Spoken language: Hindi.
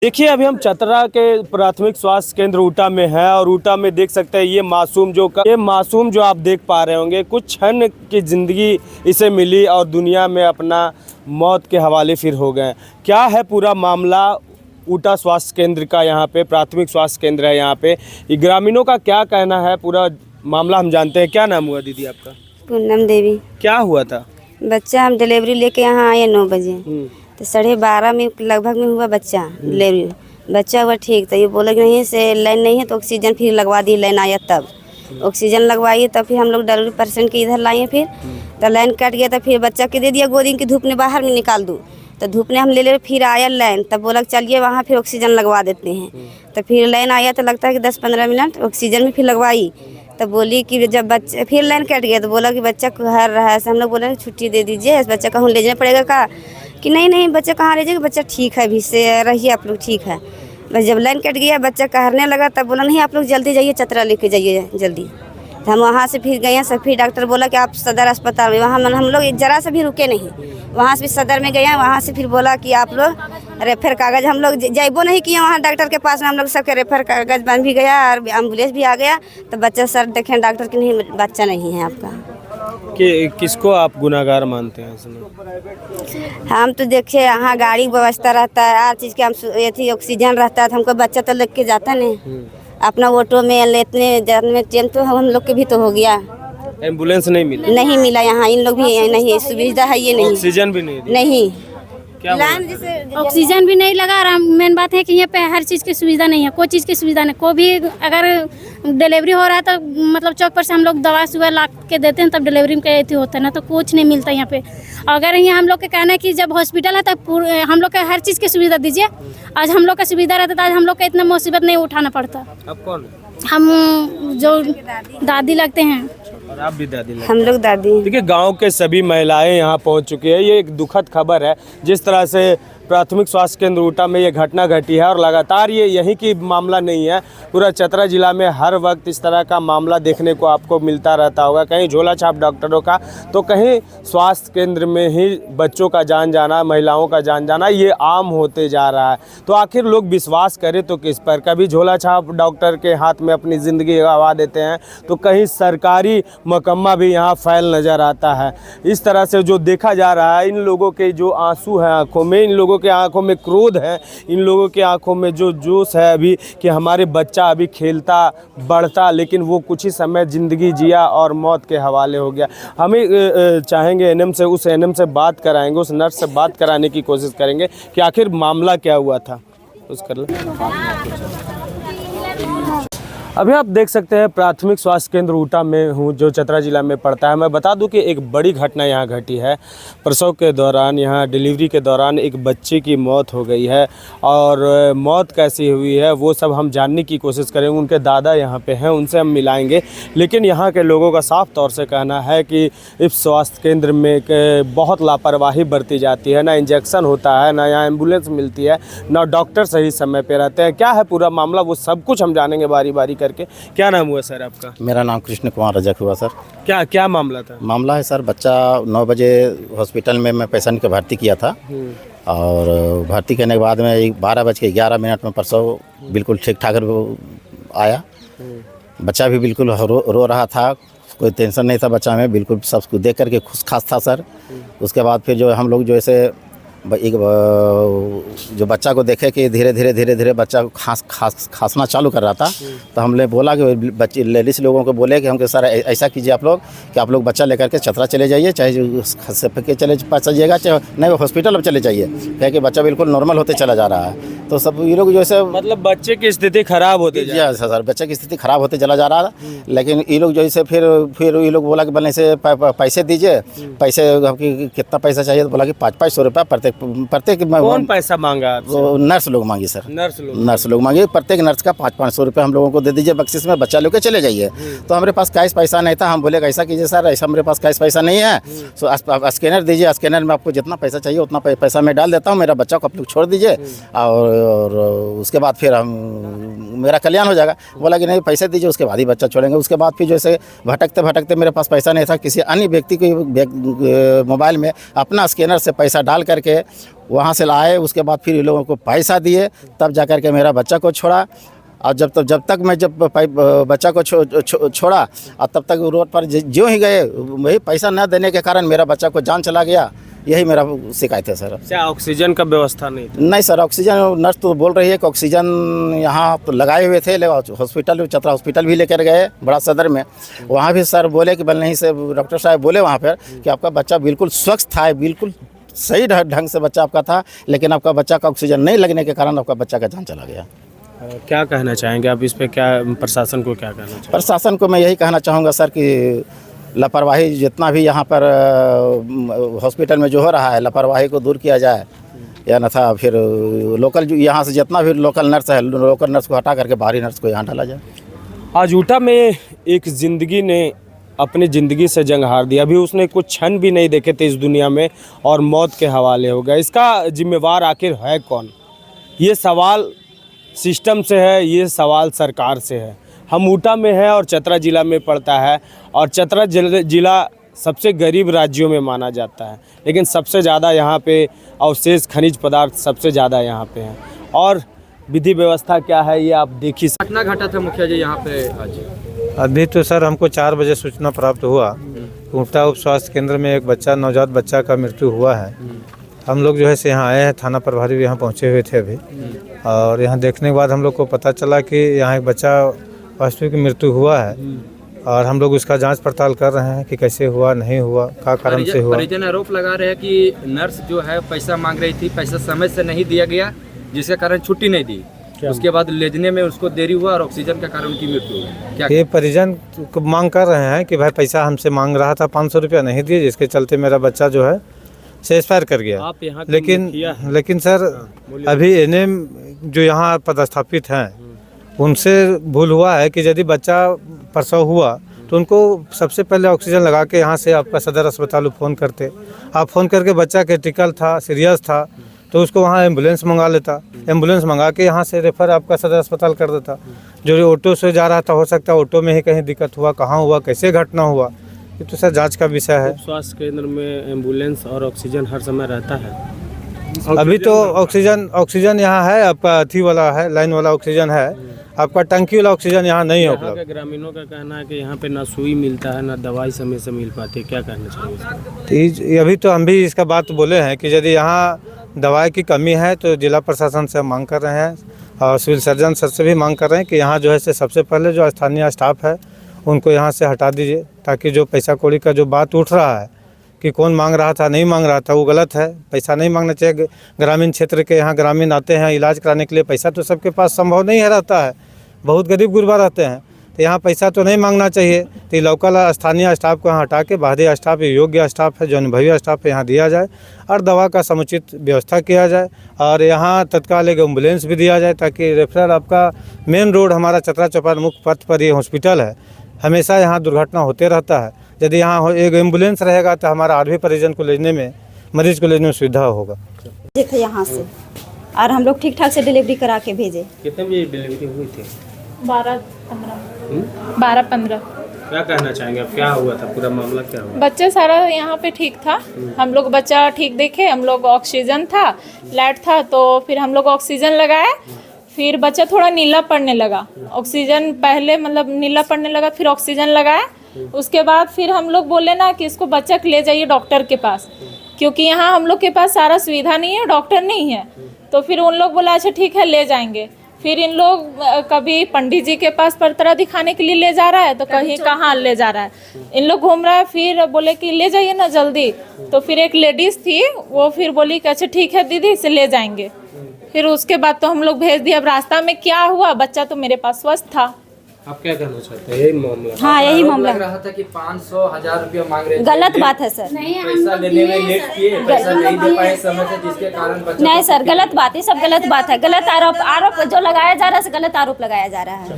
देखिए अभी हम चतरा के प्राथमिक स्वास्थ्य केंद्र ऊटा में है और ऊटा में देख सकते हैं ये मासूम जो आप देख पा रहे होंगे कुछ क्षण की ज़िंदगी इसे मिली और दुनिया में अपना मौत के हवाले फिर हो गए। क्या है पूरा मामला ऊटा स्वास्थ्य केंद्र का? यहाँ पे प्राथमिक स्वास्थ्य केंद्र है। यहाँ पे ग्रामीणों का क्या कहना है, पूरा मामला हम जानते हैं। क्या नाम हुआ दीदी आपका? पूनम देवी। क्या हुआ था? बच्चा हम डिलीवरी लेके यहाँ आए 9 बजे तो 12:30 में लगभग में हुआ बच्चा डिलीवरी। बच्चा हुआ ठीक, तो ये बोला कि नहीं से लाइन नहीं है तो ऑक्सीजन फिर लगवा दी। लाइन आया तब ऑक्सीजन लगवाइए, तब फिर हम लोग डिलीवरी पर्सन के इधर लाए। फिर तो लाइन कट गया, तो फिर बच्चा के दे दिया गोदी की धूप ने बाहर में निकाल दूँ। तो धूप ने हम ले फिर आया लाइन, तब बोला चलिए वहाँ फिर ऑक्सीजन लगवा देते हैं। तो फिर लाइन आया तो लगता है कि 10-15 मिनट ऑक्सीजन में फिर लगवाई। तो बोली कि जब बच्चा फिर लाइन कट गया तो बोला कि बच्चा घर रहा है। हम लोग बोले छुट्टी दे दीजिए, इस बच्चा कहाँ ले जाना पड़ेगा का कि नहीं बच्चा कहाँ ले जाएगा, बच्चा ठीक है, अभी से रहिए आप लोग ठीक है। बस जब लाइन कट गया बच्चा कहने लगा तब बोला नहीं आप लोग जल्दी जाइए, चतरा लेके जाइए जल्दी। तो हम वहाँ से फिर गए, सब फिर डॉक्टर बोला कि आप सदर अस्पताल में। वहाँ हम लोग जरा से भी रुके नहीं, वहाँ से भी सदर में गए। वहाँ से फिर बोला कि आप लोग रेफर कागज़, हम लोग जाइबो नहीं किए वहाँ डॉक्टर के पास में। हम लोग सबके रेफर कागज़ बन भी गया और एम्बुलेंस भी आ गया। तो बच्चा सर देखें डॉक्टर कि नहीं बच्चा नहीं है आपका। कि किसको आप गुनाहगार मानते हैं इसमें? हम तो देखिए यहाँ गाड़ी व्यवस्था रहता है, हर चीज़ के हम ये ऑक्सीजन रहता है तो हमको बच्चा तो लेके जाता नहीं। अपना ऑटो में लेटने जाने में टाइम तो हम लोग के भी तो हो गया। एम्बुलेंस नहीं मिला? नहीं मिला यहाँ, इन लोग भी नहीं सुविधा है ये नहीं। ऑक्सीजन भी नहीं? नहीं ऑक्सीजन भी नहीं लगा। और मेन बात है कि यहाँ पे हर चीज़ की सुविधा नहीं है, कोई चीज़ की सुविधा नहीं। कोई भी अगर डिलीवरी हो रहा है तो मतलब चौक पर से हम लोग दवा सुबह ला के देते हैं, तब डिलीवरी में कहते होता है ना, तो कुछ नहीं मिलता यहाँ पे। अगर यहाँ हम लोग का कहना है कि जब हॉस्पिटल है तब हम लोग का हर चीज़ की सुविधा दीजिए। आज हम लोग का सुविधा रहता तो आज हम लोग का इतना मुसीबत नहीं उठाना पड़ता। अब कौन? हम जो दादी लगते हैं। और आप भी दादी लगते हैं? हम लोग दादी। देखिए गांव के सभी महिलाएं यहां पहुंच चुकी है। ये एक दुखद खबर है जिस तरह से प्राथमिक स्वास्थ्य केंद्र ऊटा में ये घटना घटी है और लगातार ये यहीं की मामला नहीं है, पूरा चतरा जिला में हर वक्त इस तरह का मामला देखने को आपको मिलता रहता होगा। कहीं झोला छाप डॉक्टरों का तो कहीं स्वास्थ्य केंद्र में ही बच्चों का जान जाना, महिलाओं का जान जाना ये आम होते जा रहा है। तो आखिर लोग विश्वास करें तो किस पर? कभी झोला छाप डॉक्टर के हाथ में अपनी ज़िंदगी गंवा देते हैं तो कहीं सरकारी मकम्मा भी यहाँ फैल नज़र आता है। इस तरह से जो देखा जा रहा है, इन लोगों के जो आंसू हैं आँखों में, इन लोगों के आंखों में क्रोध है, इन लोगों के आंखों में जो जोश है अभी कि हमारे बच्चा अभी खेलता बढ़ता, लेकिन वो कुछ ही समय ज़िंदगी जिया और मौत के हवाले हो गया। हमें चाहेंगे एनएम से, उस एनएम से बात कराएंगे, उस नर्स से बात कराने की कोशिश करेंगे कि आखिर मामला क्या हुआ था। उस कर ले। अभी आप देख सकते हैं प्राथमिक स्वास्थ्य केंद्र ऊटा में हूँ जो चतरा जिला में पड़ता है। मैं बता दूं कि एक बड़ी घटना यहाँ घटी है। प्रसव के दौरान, यहाँ डिलीवरी के दौरान एक बच्चे की मौत हो गई है और मौत कैसी हुई है वो सब हम जानने की कोशिश करेंगे। उनके दादा यहाँ पे हैं, उनसे हम मिलाएंगे। लेकिन यहाँ के लोगों का साफ तौर से कहना है कि इस स्वास्थ्य केंद्र में बहुत लापरवाही बरती जाती है। ना इंजेक्शन होता है, ना यहाँ एम्बुलेंस मिलती है, ना डॉक्टर सही समय पर रहते हैं। क्या है पूरा मामला वो सब कुछ हम जानेंगे बारी बारी करके। क्या नाम हुआ सर आपका? मेरा नाम कृष्ण कुमार रजक हुआ सर। क्या मामला था? मामला है सर, बच्चा 9 बजे हॉस्पिटल में मैं पेशेंट को भर्ती किया था और भर्ती करने के बाद में 12:11 में प्रसव बिल्कुल ठीक ठाक आया। बच्चा भी बिल्कुल रो रहा था, कोई टेंशन नहीं था बच्चा में, बिल्कुल सब कुछ देख करके खुश खास था सर। उसके बाद फिर जो हम लोग जो ऐसे एक जो बच्चा को देखे कि धीरे धीरे बच्चा खांसना चालू कर रहा था, तो हमने बोला कि बच्चे लेडीज लोगों को बोले कि हमको सर ऐसा कीजिए आप लोग कि आप लोग बच्चा लेकर के चतरा चले जाइए, चाहे के चले जाइएगा, चाहे नहीं हॉस्पिटल अब चले जाइए, कहे कि बच्चा बिल्कुल नॉर्मल होते चला जा रहा है। तो सब ये लोग जो है मतलब बच्चे की स्थिति खराब होती है सर, बच्चे की स्थिति खराब होते चला जा रहा है। लेकिन ये लोग जो है फिर ये लोग बोला कि बने से पैसे दीजिए, पैसे कितना पैसा चाहिए, तो बोला कि 500 रुपये प्रत्येक। कौन पैसा मांगा? नर्स लोग मांगी सर, नर्स लोग मांगी। प्रत्येक नर्स का 500 रुपये हम लोगों को दे दीजिए बख्शिश में, बच्चा लोग के चले जाइए। तो हमारे पास कैश पैसा नहीं था। हम बोले ऐसा कीजिए सर, ऐसा मेरे पास कैश पैसा नहीं है, तो स्कैनर दीजिए, स्कैनर में आपको जितना पैसा चाहिए उतना पैसा मैं डाल देता हूँ, मेरा बच्चा को आप लोग छोड़ दीजिए और और उसके बाद फिर हम मेरा कल्याण हो जाएगा। बोला कि नहीं पैसे दीजिए उसके बाद ही बच्चा छोड़ेंगे। उसके बाद फिर जैसे भटकते भटकते मेरे पास पैसा नहीं था, किसी अन्य व्यक्ति के मोबाइल में अपना स्कैनर से पैसा डाल करके वहाँ से लाए। उसके बाद फिर इन लोगों को पैसा दिए, तब जा कर के मेरा बच्चा को छोड़ा। और जब तक मैं बच्चा को छोड़ा और तब तक रोड पर जो ही गए वही पैसा न देने के कारण मेरा बच्चा को जान चला गया। यही मेरा शिकायत है सर। क्या ऑक्सीजन का व्यवस्था नहीं था? नहीं सर, ऑक्सीजन नर्स तो बोल रही है कि ऑक्सीजन यहाँ तो लगाए हुए थे, लेकिन हॉस्पिटल चतरा हॉस्पिटल भी लेकर गए बड़ा सदर में। वहाँ भी सर बोले कि नहीं से डॉक्टर साहब बोले वहाँ पर कि आपका बच्चा बिल्कुल स्वस्थ था, बिल्कुल सही ढंग से बच्चा आपका था, लेकिन आपका बच्चा का ऑक्सीजन नहीं लगने के कारण आपका बच्चा का जान चला गया। क्या कहना चाहेंगे आप इस पे? क्या प्रशासन को क्या कहना चाहेंगे? प्रशासन को मैं यही कहना चाहूँगा सर कि लापरवाही जितना भी यहाँ पर हॉस्पिटल में जो हो रहा है, लापरवाही को दूर किया जाए, या न था फिर लोकल जो यहाँ से जितना भी लोकल नर्स है, लोकल नर्स को हटा करके बाहरी नर्स को यहाँ डाला जाए। आज ऊटा में एक ज़िंदगी ने अपनी ज़िंदगी से जंग हार दिया। अभी उसने कुछ क्षण भी नहीं देखे थे इस दुनिया में और मौत के हवाले हो गया। इसका जिम्मेवार आखिर है कौन? ये सवाल सिस्टम से है, ये सवाल सरकार से है। हम ऊटा में है और चतरा ज़िला में पड़ता है, और चतरा ज़िला सबसे गरीब राज्यों में माना जाता है, लेकिन सबसे ज़्यादा यहाँ पे अवशेष खनिज पदार्थ सबसे ज़्यादा यहाँ पे हैं। और विधि व्यवस्था क्या है ये आप देखिए। घटना घटा था मुखिया जी यहाँ पे आज? अभी तो सर हमको 4 बजे सूचना प्राप्त हुआ, ऊटा उप स्वास्थ्य केंद्र में एक बच्चा, नवजात बच्चा का मृत्यु हुआ है। हम लोग जो है से यहाँ आए हैं, थाना प्रभारी भी यहाँ पहुँचे हुए थे अभी, और यहाँ देखने के बाद हम लोग को पता चला कि यहाँ एक बच्चा वास्तविक मृत्यु हुआ है, और हम लोग उसका जांच पड़ताल कर रहे हैं कि कैसे हुआ, नहीं हुआ, क्या कारण से हुआ। परिजन आरोप लगा रहे हैं कि नर्स जो है पैसा मांग रही थी, पैसा समय से नहीं दिया गया, जिसके कारण छुट्टी नहीं दी। उसके बाद लेजने में उसको देरी हुआ और ऑक्सीजन के कारण उनकी मृत्यु हुई। क्या ये परिजन को मांग कर रहे हैं कि भाई पैसा हमसे मांग रहा था, 500 रुपया नहीं दिए, जिसके चलते मेरा बच्चा जो है से एक्सपायर कर गया। आप यहाँ लेकिन सर अभी एनएम जो यहाँ पदस्थापित हैं उनसे भूल हुआ है कि यदि बच्चा प्रसव हुआ तो उनको सबसे पहले ऑक्सीजन लगा के यहाँ से आपका सदर अस्पताल फ़ोन करते। आप फ़ोन करके बच्चा क्रिटिकल था, सीरियस था, तो उसको वहाँ एम्बुलेंस मंगा लेता, एम्बुलेंस मंगा के यहाँ से रेफ़र आपका सदर अस्पताल कर देता। जो ऑटो से जा रहा था, हो सकता है ऑटो में ही कहीं दिक्कत हुआ, कहाँ हुआ, कैसे घटना हुआ, ये तो सर जांच का विषय है। स्वास्थ्य केंद्र में एम्बुलेंस और ऑक्सीजन हर समय रहता है? अभी तो ऑक्सीजन यहाँ है, आपका अथी वाला है, लाइन वाला ऑक्सीजन है, आपका टंकी वाला ऑक्सीजन यहाँ नहीं है उपलब्ध। ग्रामीणों का कहना है कि यहाँ पे ना सुई मिलता है, ना दवाई समय से मिल पाती है। क्या कहना चाहिए? अभी तो हम भी इसका बात बोले हैं कि यदि यहाँ दवाई की कमी है तो जिला प्रशासन से मांग कर रहे हैं, और सिविल सर्जन सर से भी मांग कर रहे हैं कि यहाँ जो है से सबसे पहले जो स्थानीय स्टाफ है उनको यहाँ से हटा दीजिए, ताकि जो पैसा कौड़ी का जो बात उठ रहा है कि कौन मांग रहा था, नहीं मांग रहा था, वो गलत है। पैसा नहीं मांगना चाहिए। ग्रामीण क्षेत्र के यहाँ ग्रामीण आते हैं इलाज कराने के लिए, पैसा तो सबके पास संभव नहीं है रहता है, बहुत गरीब गुरबा रहते हैं, तो यहाँ पैसा तो नहीं मांगना चाहिए। तो लोकल स्थानीय स्टाफ को यहाँ हटा के बाहरी स्टाफ, योग्य स्टाफ है, जो अनुभवी स्टाफ है, यहाँ दिया जाए और दवा का समुचित व्यवस्था किया जाए, और यहाँ तत्काल एक एम्बुलेंस भी दिया जाए, ताकि रेफरल आपका मेन रोड हमारा चतरा चौपाल मुख्य पथ पर ये हॉस्पिटल है, हमेशा यहाँ दुर्घटना होते रहता है। यदि यहाँ एक एम्बुलेंस रहेगा तो हमारा और भी परिजन को लेने में, मरीज को लेने में सुविधा होगा। थे यहाँ से, और हम लोग ठीक ठाक से डिलीवरी करा के भेजे। कितने बजे डिलीवरी हुई थी? 12-15। क्या कहना चाहेंगे आप? क्या हुआ था, पूरा मामला क्या हुआ? बच्चा सारा यहाँ पे ठीक था, हम लोग बच्चा ठीक देखे, हम लोग ऑक्सीजन था, लाइट था, तो फिर हम लोग ऑक्सीजन लगाए, फिर बच्चा थोड़ा नीला पड़ने लगा। ऑक्सीजन पहले मतलब नीला पड़ने लगा, फिर ऑक्सीजन लगाए, उसके बाद फिर हम लोग बोले ना कि इसको बच्चा को ले जाइए डॉक्टर के पास, क्योंकि यहाँ हम लोग के पास सारा सुविधा नहीं है, डॉक्टर नहीं है। तो फिर उन लोग बोला अच्छा ठीक है ले जाएंगे। फिर इन लोग कभी पंडित जी के पास परतरा दिखाने के लिए ले जा रहा है, तो कहीं कहाँ ले जा रहा है, इन लोग घूम रहा है। फिर बोले कि ले जाइए ना जल्दी, तो फिर एक लेडीज़ थी, वो फिर बोली कि अच्छा ठीक है दीदी इसे ले जाएंगे। फिर उसके बाद तो हम लोग भेज दिए। अब रास्ता में क्या हुआ, बच्चा तो मेरे पास स्वस्थ था। आप क्या कहना चाहते हैं? यही मामला? हाँ यही मामला लग रहा था कि 500-1000 रुपया मांग रहे थे। गलत बात है सर, पैसा लेने में लेट किए, पैसा नहीं दे पाए समय से, जिसके कारण बच्चा नहीं सर गलत बात है, सब गलत बात है, गलत आरोप जो लगाया जा रहा है, गलत आरोप लगाया जा रहा है।